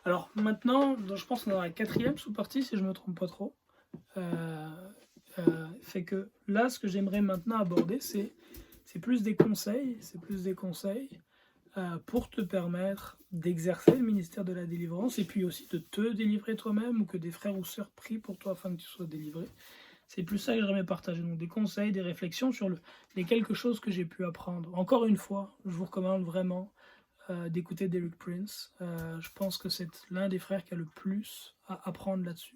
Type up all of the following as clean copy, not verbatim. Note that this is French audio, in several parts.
Alors maintenant, je pense qu'on est dans la quatrième sous-partie, si je ne me trompe pas trop. Euh, Fait que là, ce que j'aimerais maintenant aborder, c'est plus des conseils, pour te permettre d'exercer le ministère de la délivrance et puis aussi de te délivrer toi-même ou que des frères ou sœurs prient pour toi afin que tu sois délivré. C'est plus ça que j'aimerais partager. Donc des conseils, des réflexions sur les quelques choses que j'ai pu apprendre. Encore une fois, je vous recommande vraiment d'écouter Derek Prince. Je pense que c'est l'un des frères qui a le plus à apprendre là-dessus.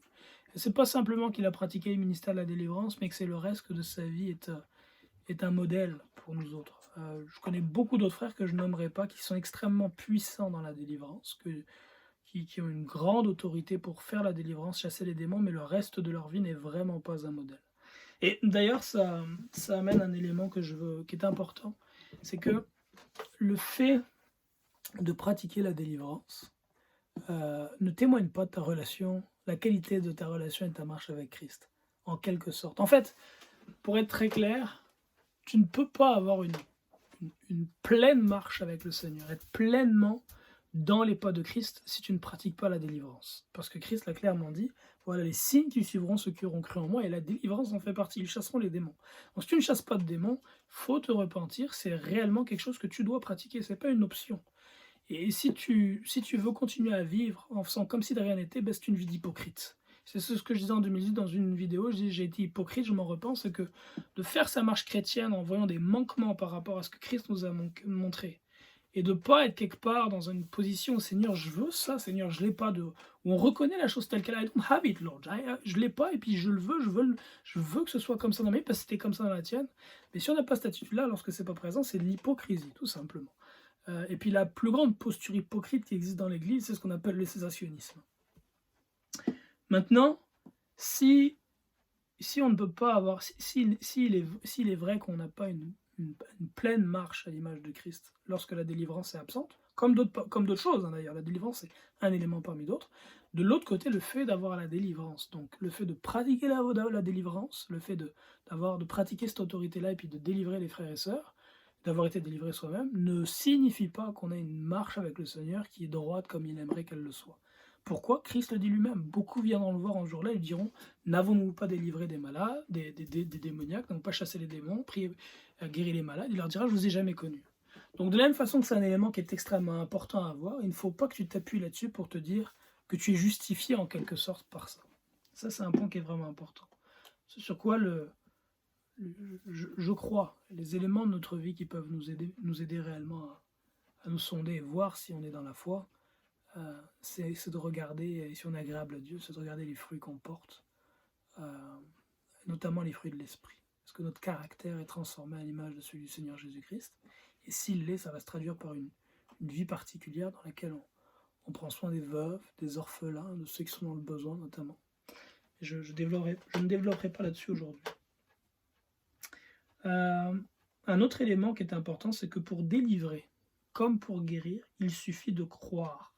Et c'est pas simplement qu'il a pratiqué le ministère de la délivrance, mais que c'est le reste de sa vie est un modèle pour nous autres. Je connais beaucoup d'autres frères que je nommerai pas, qui sont extrêmement puissants dans la délivrance, qui ont une grande autorité pour faire la délivrance, chasser les démons, mais le reste de leur vie n'est vraiment pas un modèle. Et d'ailleurs, ça amène un élément qui est important, c'est que le fait de pratiquer la délivrance ne témoigne pas de ta relation, la qualité de ta relation et de ta marche avec Christ, en quelque sorte. En fait, pour être très clair, tu ne peux pas avoir une pleine marche avec le Seigneur, être pleinement dans les pas de Christ si tu ne pratiques pas la délivrance. Parce que Christ l'a clairement dit, voilà les signes qui suivront ceux qui auront cru en moi, et la délivrance en fait partie, ils chasseront les démons. Donc si tu ne chasses pas de démons, faut te repentir, c'est réellement quelque chose que tu dois pratiquer, c'est pas une option. Et si tu veux continuer à vivre en faisant comme si de rien n'était, ben c'est une vie d'hypocrite. C'est ce que je disais en 2018 dans une vidéo, je dis j'ai été hypocrite, je m'en repens, c'est que de faire sa marche chrétienne en voyant des manquements par rapport à ce que Christ nous a montré, et de ne pas être quelque part dans une position où Seigneur je veux ça, Seigneur je l'ai pas, où on reconnaît la chose telle qu'elle est, I don't have it Lord, je l'ai pas et puis je le veux, je veux que ce soit comme ça dans ma vie parce que c'était comme ça dans la tienne. Mais si on n'a pas cette attitude-là, lorsque c'est pas présent, c'est de l'hypocrisie tout simplement. Et puis la plus grande posture hypocrite qui existe dans l'Église, c'est ce qu'on appelle le cessationnisme. Maintenant, si on ne peut pas avoir, s'il est vrai qu'on n'a pas une pleine marche à l'image de Christ lorsque la délivrance est absente, comme d'autres choses d'ailleurs, la délivrance est un élément parmi d'autres, de l'autre côté, le fait d'avoir la délivrance, donc le fait de pratiquer la délivrance, le fait de pratiquer cette autorité-là et puis de délivrer les frères et sœurs, d'avoir été délivré soi-même, ne signifie pas qu'on a une marche avec le Seigneur qui est droite comme il aimerait qu'elle le soit. Pourquoi? Christ le dit lui-même. Beaucoup viendront le voir en jour-là et lui diront « N'avons-nous pas délivré des malades, des démoniaques, n'avons pas chassé les démons, prié, guéri les malades ?» Il leur dira « Je vous ai jamais connu. » Donc de la même façon que c'est un élément qui est extrêmement important à avoir, il ne faut pas que tu t'appuies là-dessus pour te dire que tu es justifié en quelque sorte par ça. Ça, c'est un point qui est vraiment important. C'est sur quoi je crois, les éléments de notre vie qui peuvent nous aider réellement à nous sonder et voir si on est dans la foi, c'est de regarder, si on est agréable à Dieu, c'est de regarder les fruits qu'on porte, notamment les fruits de l'esprit. Est-ce que notre caractère est transformé à l'image de celui du Seigneur Jésus-Christ? Et s'il l'est, ça va se traduire par une vie particulière dans laquelle on prend soin des veuves, des orphelins, de ceux qui sont dans le besoin notamment. Et je ne développerai pas là-dessus aujourd'hui. Un autre élément qui est important, c'est que pour délivrer, comme pour guérir, il suffit de croire.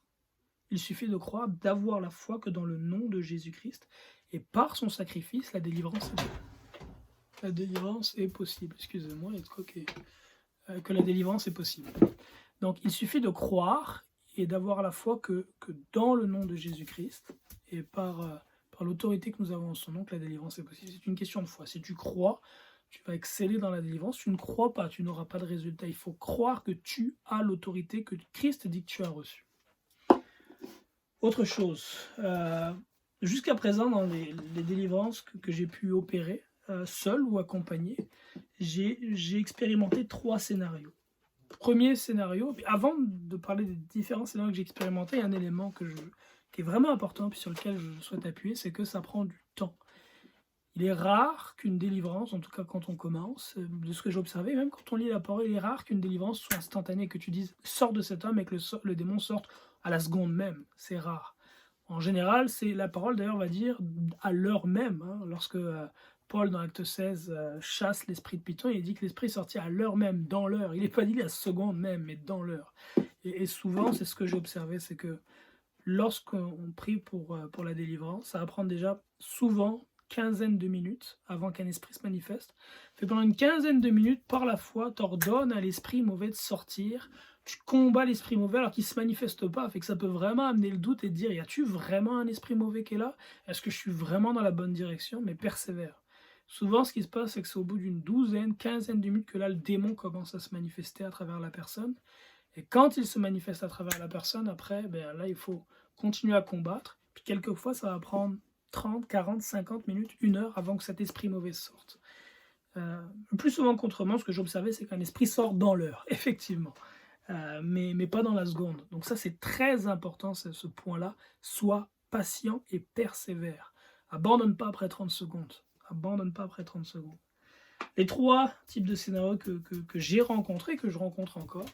Il suffit de croire, d'avoir la foi que dans le nom de Jésus-Christ et par son sacrifice, la délivrance est possible. Excusez-moi, il y a de quoi que la délivrance est possible. Donc il suffit de croire et d'avoir la foi que dans le nom de Jésus-Christ et par l'autorité que nous avons en son nom, que la délivrance est possible. C'est une question de foi. Si tu crois, tu vas exceller dans la délivrance. Tu ne crois pas, tu n'auras pas de résultat. Il faut croire que tu as l'autorité que Christ dit que tu as reçue. Autre chose, jusqu'à présent, dans les délivrances que j'ai pu opérer, seul ou accompagné, j'ai expérimenté 3 scénarios. Premier scénario, puis avant de parler des différents scénarios que j'ai expérimentés, il y a un élément qui est vraiment important, puis sur lequel je souhaite appuyer, c'est que ça prend du temps. Il est rare qu'une délivrance, en tout cas quand on commence, de ce que j'ai observé, même quand on lit la parole, il est rare qu'une délivrance soit instantanée, que tu dises « sors de cet homme » et que le démon sorte à la seconde même. C'est rare. En général, la parole d'ailleurs va dire à l'heure même, hein, lorsque Paul dans Acte 16 chasse l'esprit de Python, il dit que l'esprit est sorti à l'heure même, dans l'heure. Il n'est pas dit la seconde même, mais dans l'heure. Et souvent, c'est ce que j'ai observé, c'est que lorsqu'on prie pour la délivrance, ça va prendre déjà souvent quinzaine de minutes avant qu'un esprit se manifeste. Fait pendant une quinzaine de minutes, par la foi, t'ordonnes à l'esprit mauvais de sortir tu combats l'esprit mauvais alors qu'il ne se manifeste pas. Fait que ça peut vraiment amener le doute et te dire, y a-tu vraiment un esprit mauvais qui est là? Est-ce que je suis vraiment dans la bonne direction? Mais persévère. Souvent, ce qui se passe, c'est que c'est au bout d'une douzaine, quinzaine de minutes que là, le démon commence à se manifester à travers la personne. Et quand il se manifeste à travers la personne, après, ben là, il faut continuer à combattre. Puis quelquefois, ça va prendre 30, 40, 50 minutes, 1 heure avant que cet esprit mauvais sorte. Le plus souvent qu'autrement, ce que j'observais, c'est qu'un esprit sort dans l'heure, effectivement. Mais pas dans la seconde. Donc ça, c'est très important, ce point-là. Sois patient et persévère. Abandonne pas après 30 secondes. Abandonne pas après 30 secondes. Les 3 types de scénarios que j'ai rencontrés, que je rencontre encore.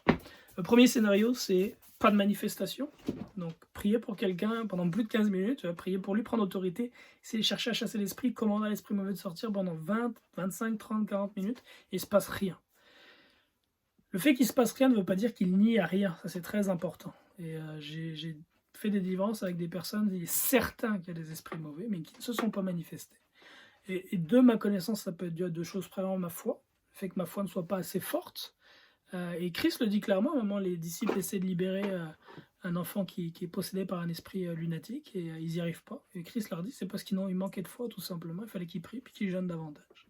Le premier scénario, c'est pas de manifestation. Donc, prier pour quelqu'un pendant plus de 15 minutes, prier pour lui, prendre autorité, essayer de chercher à chasser l'esprit, commander à l'esprit mauvais de sortir pendant 20, 25, 30, 40 minutes, et il ne se passe rien. Le fait qu'il ne se passe rien ne veut pas dire qu'il n'y a rien, ça c'est très important. Et j'ai fait des délivrances avec des personnes, il est certain qu'il y a des esprits mauvais, mais qui ne se sont pas manifestés. Et de ma connaissance, ça peut être dû à 2 choses. Premièrement, ma foi, le fait que ma foi ne soit pas assez forte. Et Christ le dit clairement, à un moment, les disciples essaient de libérer un enfant qui est possédé par un esprit lunatique, et ils n'y arrivent pas. Et Christ leur dit, c'est parce qu'ils manquaient de foi, tout simplement, il fallait qu'ils prient, puis qu'ils jeûnent davantage.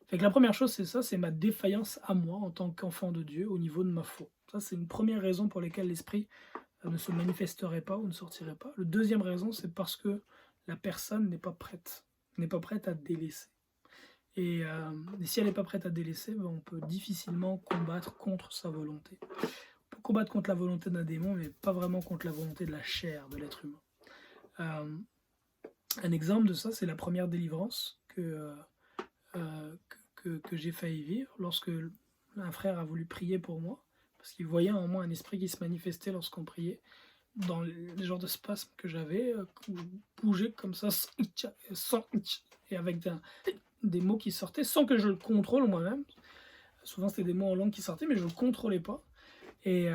Fait que la première chose, c'est ça, c'est ma défaillance à moi, en tant qu'enfant de Dieu, au niveau de ma foi. Ça, c'est une première raison pour laquelle l'esprit ne se manifesterait pas ou ne sortirait pas. La deuxième raison, c'est parce que la personne n'est pas prête à délaisser. Et si elle n'est pas prête à délaisser, ben on peut difficilement combattre contre sa volonté. On peut combattre contre la volonté d'un démon, mais pas vraiment contre la volonté de la chair, de l'être humain. Un exemple de ça, c'est la première délivrance que j'ai failli vivre lorsque un frère a voulu prier pour moi, parce qu'il voyait en moi un esprit qui se manifestait lorsqu'on priait, dans les genres de spasmes que j'avais, bouger comme ça, et avec des mots qui sortaient sans que je le contrôle moi-même. Souvent c'était des mots en langue qui sortaient, mais je ne le contrôlais pas. Et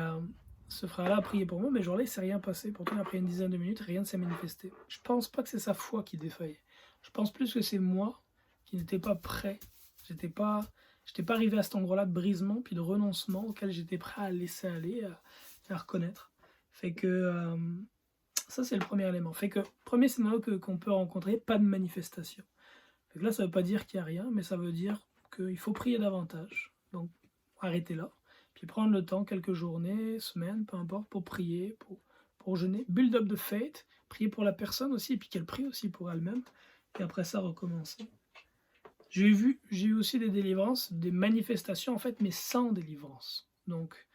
ce frère-là a prié pour moi, mais genre là il ne s'est rien passé. Pourtant après une dizaine de minutes, rien ne s'est manifesté. Je pense pas que c'est sa foi qui défaillait. Je pense plus que c'est moi qui n'étais pas prêt. J'étais pas arrivé à cet endroit-là de brisement puis de renoncement auquel j'étais prêt à laisser aller, à reconnaître. Fait que ça c'est le premier élément. Fait que premier scénario qu'on peut rencontrer, pas de manifestation. Fait que là ça veut pas dire qu'il n'y a rien, mais ça veut dire qu'il faut prier davantage. Donc arrêtez là, puis prendre le temps, quelques journées, semaines, peu importe, pour prier, pour jeûner, build up the faith, prier pour la personne aussi, et puis qu'elle prie aussi pour elle-même, et après ça recommencer. J'ai eu aussi des délivrances, des manifestations en fait, mais sans délivrance. Donc,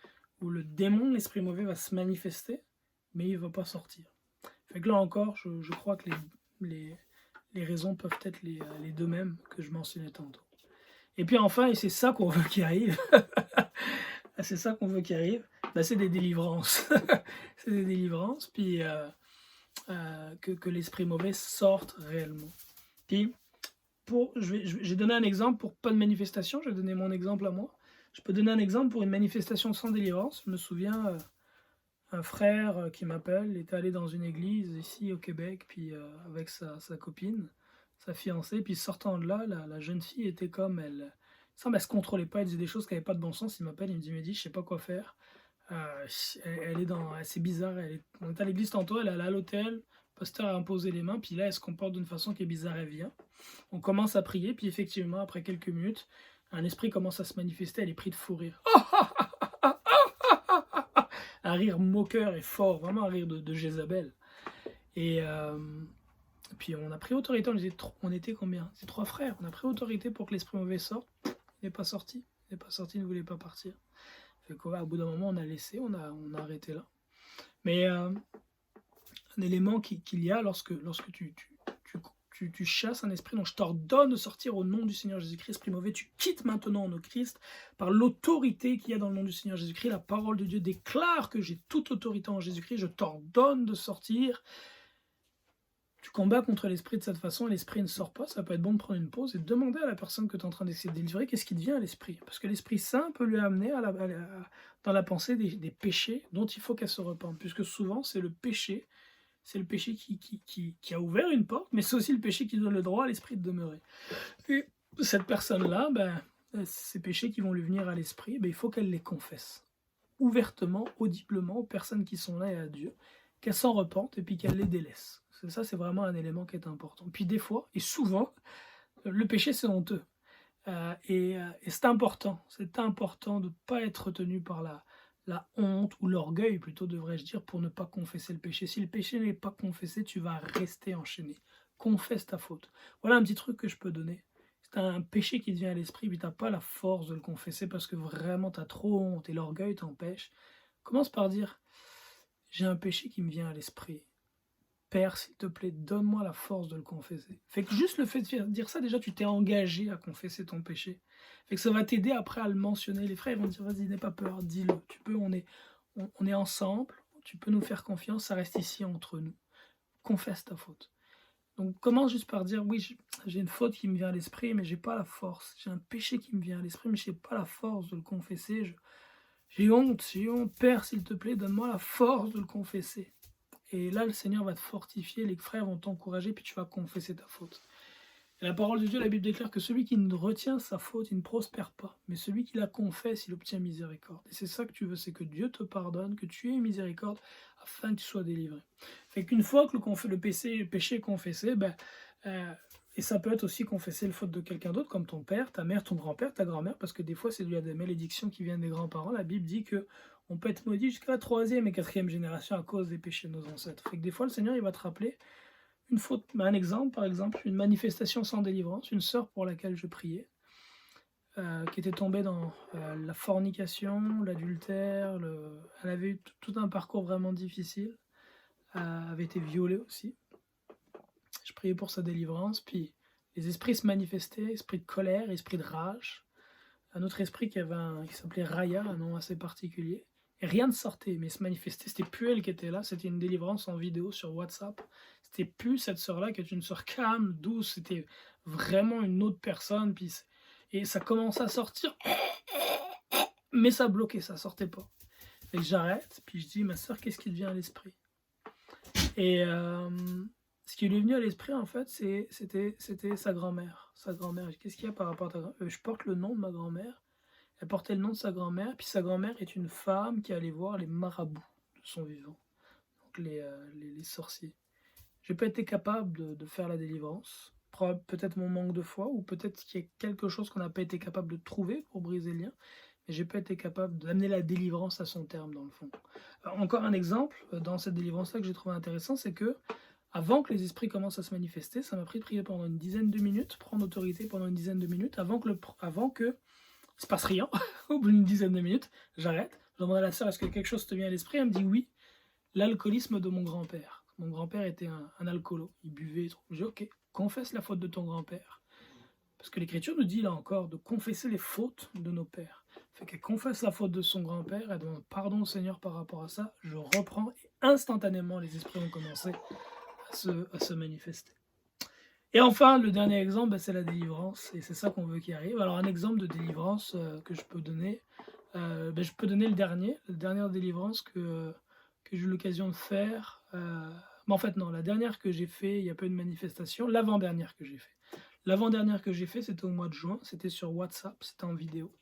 où le démon, l'esprit mauvais va se manifester, mais il ne va pas sortir. Fait que là encore, je crois que les raisons peuvent être les deux mêmes que je mentionnais tantôt. Et puis enfin, et c'est ça qu'on veut qu'il arrive, c'est ça qu'on veut qu'il arrive, ben c'est des délivrances. C'est des délivrances, puis que l'esprit mauvais sorte réellement. Puis, j'ai donné un exemple pour pas de manifestation, je vais donner mon exemple à moi. Je peux donner un exemple pour une manifestation sans délivrance. Je me souviens, un frère qui m'appelle, il était allé dans une église ici au Québec, puis avec sa copine, sa fiancée, puis sortant de là, la jeune fille était comme elle ne se contrôlait pas, elle disait des choses qui n'avaient pas de bon sens. Il m'appelle, il me dit, Mehdi, je sais pas quoi faire. C'est bizarre, on est à l'église tantôt, elle est allée à l'hôtel, le pasteur a imposé les mains, puis là elle se comporte d'une façon qui est bizarre, elle vient. On commence à prier, puis effectivement, après quelques minutes, un esprit commence à se manifester, elle est prise de fou rire. Un rire moqueur et fort, vraiment un rire de Jézabel. Et puis on a pris autorité, on était combien? C'est 3 frères, on a pris autorité pour que l'esprit mauvais sorte. Il n'est pas sorti, il ne voulait pas partir. Fait qu'au bout d'un moment, on a laissé, on a arrêté là. Mais un élément qu'il y a lorsque tu chasses un esprit, donc je t'ordonne de sortir au nom du Seigneur Jésus-Christ, esprit mauvais, tu quittes maintenant au Christ, par l'autorité qu'il y a dans le nom du Seigneur Jésus-Christ, la parole de Dieu déclare que j'ai toute autorité en Jésus-Christ, je t'ordonne de sortir. Tu combats contre l'esprit de cette façon, et l'esprit ne sort pas, ça peut être bon de prendre une pause et de demander à la personne que tu es en train d'essayer de délivrer qu'est-ce qui devient à l'esprit. Parce que l'Esprit Saint peut lui amener dans la pensée des péchés dont il faut qu'elle se repente, puisque souvent c'est le péché qui a ouvert une porte, mais c'est aussi le péché qui donne le droit à l'esprit de demeurer. Et cette personne-là, ces péchés qui vont lui venir à l'esprit, il faut qu'elle les confesse. ouvertement, audiblement aux personnes qui sont là et à Dieu, qu'elles s'en repentent et puis qu'elles les délaissent. Ça, c'est vraiment un élément qui est important. Puis des fois, et souvent, le péché, c'est honteux. Et c'est important. C'est important de ne pas être tenu par la honte ou l'orgueil, plutôt devrais-je dire, pour ne pas confesser le péché. Si le péché n'est pas confessé, tu vas rester enchaîné. Confesse ta faute. Voilà un petit truc que je peux donner. C'est un péché qui te vient à l'esprit, puis tu n'as pas la force de le confesser parce que vraiment tu as trop honte et l'orgueil t'empêche. Commence par dire, j'ai un péché qui me vient à l'esprit. Père, s'il te plaît, donne-moi la force de le confesser. Fait que juste le fait de dire ça, déjà, tu t'es engagé à confesser ton péché. Fait que ça va t'aider après à le mentionner. Les frères ils vont dire, vas-y, n'aie pas peur, dis-le. Tu peux, on est ensemble, tu peux nous faire confiance, ça reste ici entre nous. Confesse ta faute. Donc commence juste par dire, oui, j'ai une faute qui me vient à l'esprit, mais j'ai pas la force. J'ai un péché qui me vient à l'esprit, mais je n'ai pas la force de le confesser. J'ai honte. Père, s'il te plaît, donne-moi la force de le confesser. Et là, le Seigneur va te fortifier, les frères vont t'encourager, puis tu vas confesser ta faute. Et la parole de Dieu, la Bible déclare que celui qui ne retient sa faute, il ne prospère pas. Mais celui qui la confesse, il obtient miséricorde. Et c'est ça que tu veux, c'est que Dieu te pardonne, que tu aies miséricorde, afin que tu sois délivré. Fait qu'une fois que le péché est confessé, et ça peut être aussi confesser le faute de quelqu'un d'autre, comme ton père, ta mère, ton grand-père, ta grand-mère, parce que des fois, c'est dû à des malédictions qui viennent des grands-parents. La Bible dit que on peut être maudit jusqu'à la 3e et 4e génération à cause des péchés de nos ancêtres. Fait que des fois, le Seigneur, il va te rappeler une faute, un exemple, par exemple, une manifestation sans délivrance, une sœur pour laquelle je priais, qui était tombée dans la fornication, l'adultère, elle avait eu tout un parcours vraiment difficile, avait été violée aussi. Je priais pour sa délivrance, puis les esprits se manifestaient, esprit de colère, esprit de rage, un autre esprit qui s'appelait Raya, un nom assez particulier. Et rien ne sortait, mais se manifestait. C'était plus elle qui était là, c'était une délivrance en vidéo sur WhatsApp. C'était plus cette sœur-là qui est une sœur calme, douce, c'était vraiment une autre personne. Et ça commençait à sortir, mais ça bloquait, ça sortait pas. Et j'arrête, puis je dis, ma sœur, qu'est-ce qui te vient à l'esprit? Et ce qui lui est venu à l'esprit, en fait, c'était sa grand-mère. Sa grand-mère, qu'est-ce qu'il y a par rapport à ta grand-mère? Je porte le nom de ma grand-mère. Elle portait le nom de sa grand-mère, puis sa grand-mère est une femme qui allait voir les marabouts de son vivant, donc les sorciers. J'ai pas été capable de faire la délivrance, peut-être mon manque de foi, ou peut-être qu'il y a quelque chose qu'on n'a pas été capable de trouver pour briser le lien, mais j'ai pas été capable d'amener la délivrance à son terme dans le fond. Encore un exemple, dans cette délivrance-là que j'ai trouvé intéressant, c'est que avant que les esprits commencent à se manifester, ça m'a pris de prier pendant une dizaine de minutes, prendre autorité pendant une dizaine de minutes, avant que il se passe rien, au bout d'une dizaine de minutes, j'arrête, je demande à la sœur, est-ce que quelque chose te vient à l'esprit? Elle me dit oui, l'alcoolisme de mon grand-père. Mon grand-père était un alcoolo, il buvait et tout. Je dis ok, confesse la faute de ton grand-père. Parce que l'Écriture nous dit là encore de confesser les fautes de nos pères. Fait qu'elle confesse la faute de son grand-père, elle demande pardon au Seigneur par rapport à ça, je reprends et instantanément les esprits ont commencé à se manifester. Et enfin, le dernier exemple, c'est la délivrance, et c'est ça qu'on veut qu'il arrive. Alors un exemple de délivrance que je peux donner, je peux donner la dernière délivrance que j'ai eu l'occasion de faire. Mais en fait non, la dernière que j'ai fait, il n'y a pas eu de manifestation, l'avant-dernière que j'ai fait. L'avant-dernière que j'ai fait, c'était au mois de juin, c'était sur WhatsApp, c'était en vidéo,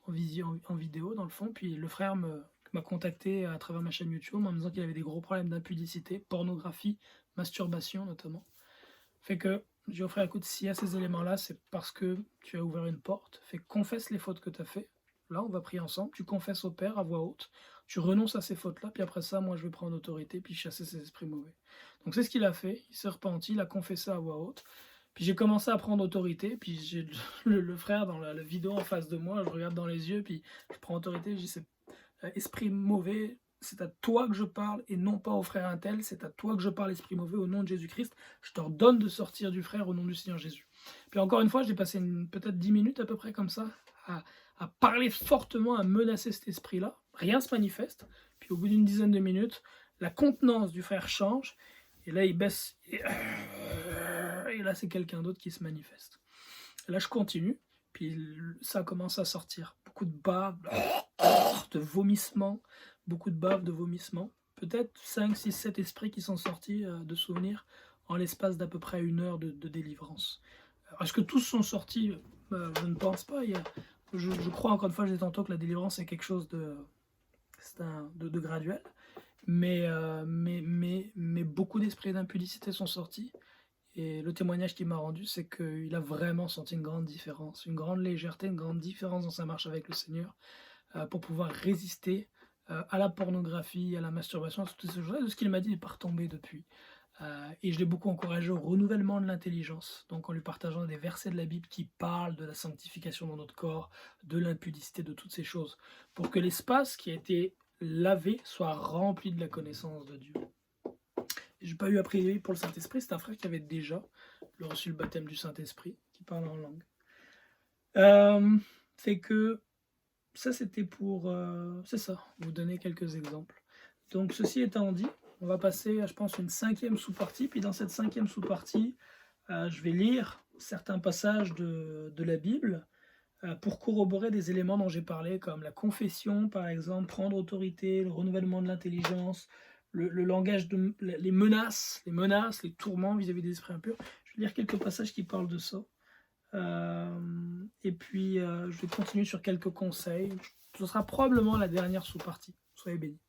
en vidéo dans le fond, puis le frère m'a contacté à travers ma chaîne YouTube en me disant qu'il avait des gros problèmes d'impudicité, pornographie, masturbation notamment. Fait que j'ai dit au frère, écoute, s'il y a ces éléments-là, c'est parce que tu as ouvert une porte. Fait que confesse les fautes que tu as fait. Là, on va prier ensemble. Tu confesses au Père à voix haute. Tu renonces à ces fautes-là. Puis après ça, moi, je vais prendre autorité puis chasser ces esprits mauvais. Donc, c'est ce qu'il a fait. Il s'est repenti. Il a confessé à voix haute. Puis j'ai commencé à prendre autorité. Puis j'ai le frère dans la vidéo en face de moi. Je regarde dans les yeux. Puis je prends autorité. Je dis, c'est esprit mauvais. C'est à toi que je parle et non pas au frère un tel. C'est à toi que je parle, esprit mauvais, au nom de Jésus-Christ. Je t'ordonne de sortir du frère au nom du Seigneur Jésus. Puis encore une fois, j'ai passé peut-être 10 minutes à peu près comme ça, à parler fortement, à menacer cet esprit-là. Rien se manifeste. Puis au bout d'une dizaine de minutes, la contenance du frère change. Et là, il baisse. Et là, c'est quelqu'un d'autre qui se manifeste. Et là, je continue. Puis ça commence à sortir. Beaucoup de bave, de vomissements. Beaucoup de bave, de vomissements. Peut-être 5, 6, 7 esprits qui sont sortis de souvenirs en l'espace d'à peu près 1 heure de délivrance. Alors, est-ce que tous sont sortis? Je ne pense pas. Je crois encore une fois, je disais tantôt que la délivrance est quelque chose de... de graduel. Mais beaucoup d'esprits d'impudicité sont sortis. Et le témoignage qu'il m'a rendu, c'est qu'il a vraiment senti une grande différence, une grande légèreté, une grande différence dans sa marche avec le Seigneur, pour pouvoir résister à la pornographie, à la masturbation, à toutes ces choses-là. De ce qu'il m'a dit, il n'est pas retombé depuis. Et je l'ai beaucoup encouragé au renouvellement de l'intelligence, donc en lui partageant des versets de la Bible qui parlent de la sanctification dans notre corps, de l'impudicité, de toutes ces choses, pour que l'espace qui a été lavé soit rempli de la connaissance de Dieu. Je n'ai pas eu a priori pour le Saint-Esprit, c'est un frère qui avait déjà reçu le baptême du Saint-Esprit, qui parle en langue. Fait que ça, c'était pour, c'est ça, vous donner quelques exemples. Donc, ceci étant dit, on va passer à, je pense, une 5e sous-partie. Puis dans cette 5e sous-partie, je vais lire certains passages de la Bible pour corroborer des éléments dont j'ai parlé, comme la confession, par exemple, prendre autorité, le renouvellement de l'intelligence, le langage, les menaces, les tourments vis-à-vis des esprits impurs. Je vais lire quelques passages qui parlent de ça. Et puis, je vais continuer sur quelques conseils. Ce sera probablement la dernière sous-partie. Soyez bénis.